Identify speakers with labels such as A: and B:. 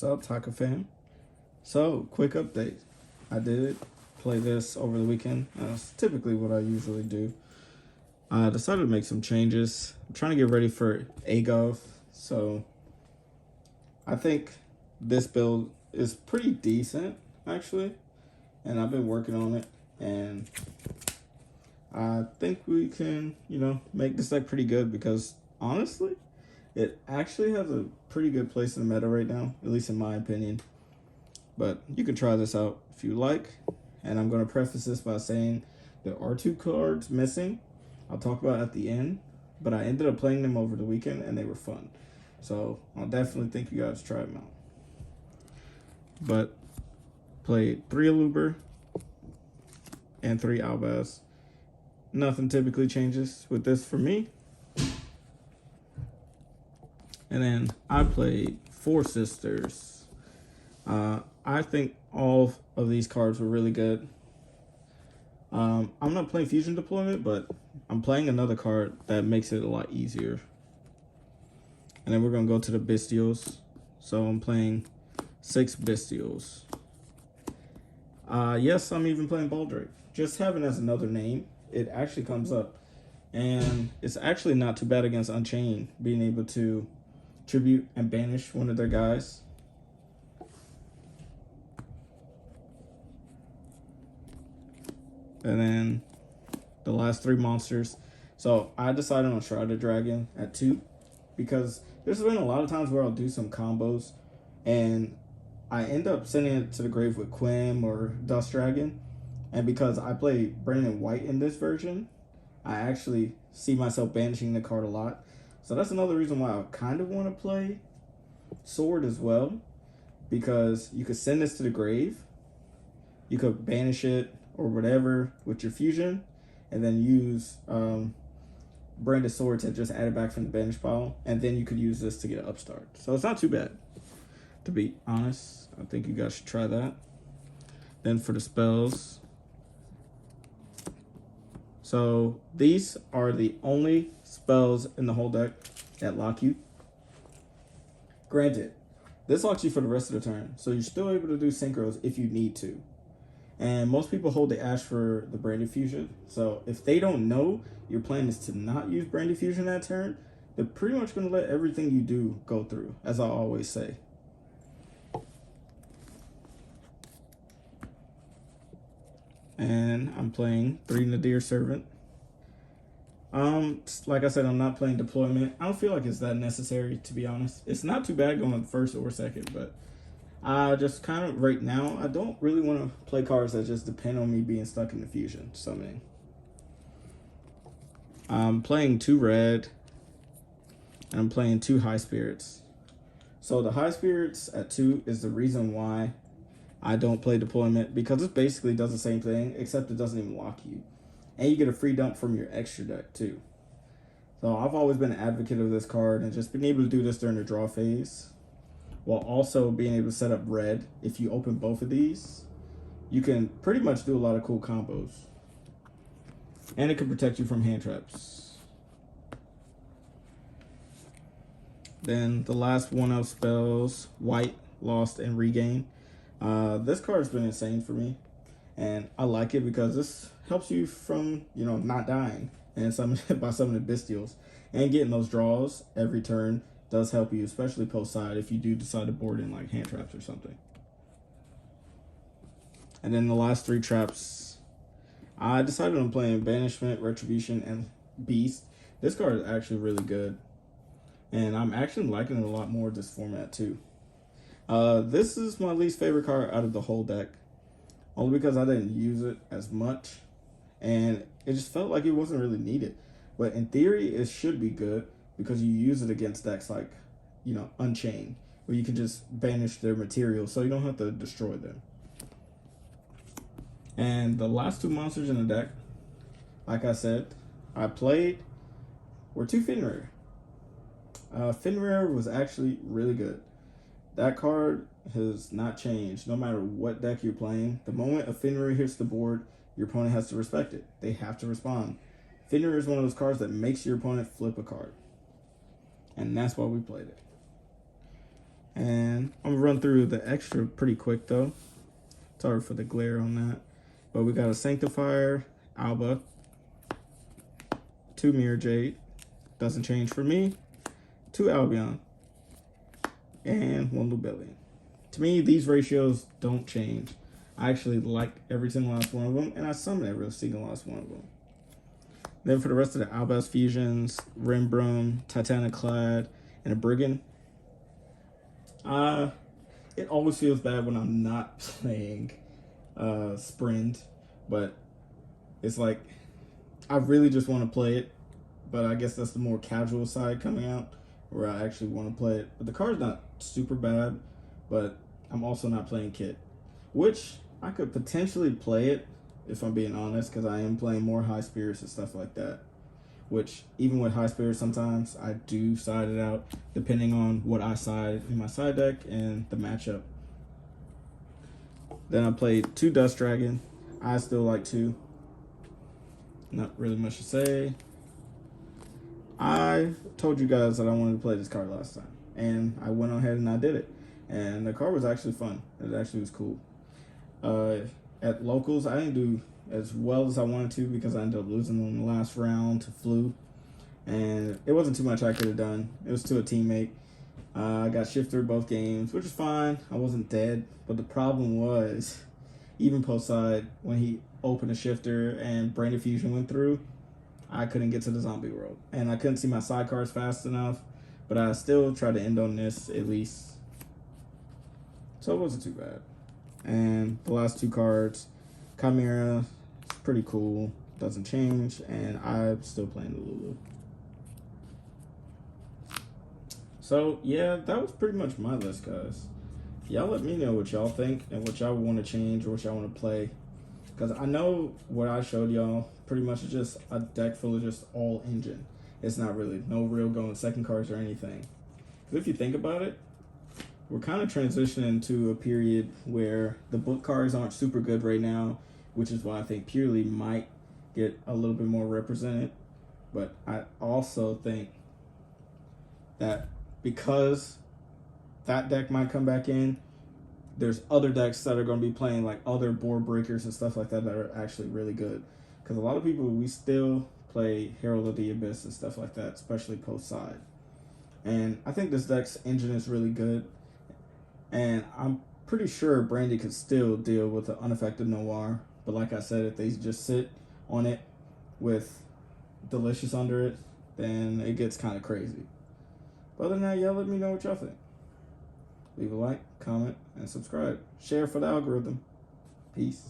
A: What's up, Taco fam? So, quick update. I did play this over the weekend. That's typically what I usually do. I decided to make some changes. I'm trying to get ready for AGOV. So, I think this build is pretty decent, actually. And I've been working on it. And I think we can, make this deck pretty good because, honestly, it actually has a pretty good place in the meta right now, at least in my opinion. But you can try this out if you like. And I'm going to preface this by saying there are 2 cards missing. I'll talk about at the end. But I ended up playing them over the weekend and they were fun. So I'll definitely think you guys try them out. But played 3 Aluber and 3 Albaz. Nothing typically changes with this for me. And then I played 4 Sisters. I think all of these cards were really good. I'm not playing Fusion Deployment, but I'm playing another card that makes it a lot easier. And then we're going to go to the Bestials. So I'm playing 6 Bestials. Yes, I'm even playing Baldrake. Just having as another name, it actually comes up. And it's actually not too bad against Unchained, being able to tribute and banish one of their guys. And then the last 3 monsters. So I decided on Shrouded Dragon at 2 because there's been a lot of times where I'll do some combos and I end up sending it to the grave with Quim or Dust Dragon. And because I play Brandon White in this version, I actually see myself banishing the card a lot. So that's another reason why I kind of want to play Sword as well, because you could send this to the grave, you could banish it or whatever with your fusion, and then use Branded Sword to just add it back from the banish pile, and then you could use this to get an upstart. So it's not too bad, to be honest. I think you guys should try that. Then for the spells, so these are the only spells in the whole deck that lock you. Granted, this locks you for the rest of the turn, so you're still able to do synchros if you need to. And most people hold the Ash for the Branded Fusion, so if they don't know your plan is to not use Branded Fusion that turn, they're pretty much going to let everything you do go through, as I always say. And I'm playing 3 Nadir Servant. Like I said, I'm not playing Deployment. I don't feel like it's that necessary, to be honest. It's not too bad going first or second, but I just kind of, right now, I don't really want to play cards that just depend on me being stuck in the fusion summoning. I'm playing 2 red, and I'm playing 2 high spirits. So the high spirits at 2 is the reason why I don't play Deployment, because it basically does the same thing, except it doesn't even lock you. And you get a free dump from your extra deck too. So I've always been an advocate of this card and just being able to do this during the draw phase, while also being able to set up red. If you open both of these, you can pretty much do a lot of cool combos. And it can protect you from hand traps. Then the last 1-of spells, White, Lost, and Regain. This card's been insane for me. And I like it because this helps you from, not dying and by some of the Bestials. And getting those draws every turn does help you, especially post side if you do decide to board in like hand traps or something. And then the last 3 traps, I decided on playing Banishment, Retribution, and Beast. This card is actually really good. And I'm actually liking it a lot more this format too. This is my least favorite card out of the whole deck. Only because I didn't use it as much. And it just felt like it wasn't really needed. But in theory, it should be good because you use it against decks like, Unchained, where you can just banish their materials so you don't have to destroy them. And the last 2 monsters in the deck, like I said, I played, were 2 Fenrir. Fenrir was actually really good. That card has not changed no matter what deck you're playing. The moment a Fenrir hits the board, your opponent has to respect it. They have to respond. Fenrir is one of those cards that makes your opponent flip a card. And that's why we played it. And I'm gonna run through the extra pretty quick though. Sorry for the glare on that. But we got a Sanctifier, Alba, 2 Mirror Jade, doesn't change for me, 2 Albion, and 1 Lubellion. To me, these ratios don't change. I actually like every single last one of them, and I summon every single last one of them. Then for the rest of the Albaz fusions, Rimbrum, Titaniclad, and a Brigand. It always feels bad when I'm not playing Sprint, but it's like I really just want to play it, but I guess that's the more casual side coming out where I actually want to play it. But the card's not super bad, but I'm also not playing Kit, which I could potentially play it if I'm being honest, because I am playing more High Spirits and stuff like that. Which, even with High Spirits, sometimes I do side it out, depending on what I side in my side deck and the matchup. Then I played 2 Dust Dragon. I still like 2. Not really much to say. I told you guys that I wanted to play this card last time, and I went ahead and I did it. And the card was actually fun. It actually was cool. At locals, I didn't do as well as I wanted to because I ended up losing in the last round to Flu. And it wasn't too much I could have done. It was to a teammate. I got shifted both games, which is fine. I wasn't dead. But the problem was, even post-side, when he opened a shifter and Brain Diffusion went through, I couldn't get to the zombie world. And I couldn't see my sidecars fast enough. But I still tried to end on this, at least. So it wasn't too bad. And the last 2 cards, Chimera, it's pretty cool, doesn't change, and I'm still playing the Lulu. So yeah, that was pretty much my list, guys. Y'all let me know what y'all think and what y'all want to change or what y'all want to play. Because I know what I showed y'all pretty much is just a deck full of just all engine. It's not really no real going second cards or anything. But if you think about it, we're kind of transitioning to a period where the book cards aren't super good right now, which is why I think Purely might get a little bit more represented. But I also think that because that deck might come back in, there's other decks that are going to be playing like other board breakers and stuff like that that are actually really good. Because a lot of people, we still play Herald of the Abyss and stuff like that, especially post-side. And I think this deck's engine is really good. And I'm pretty sure Brandy could still deal with the unaffected Noir. But like I said, if they just sit on it with Delicious under it, then it gets kind of crazy. But other than that, y'all let me know what y'all think. Leave a like, comment, and subscribe. Share for the algorithm. Peace.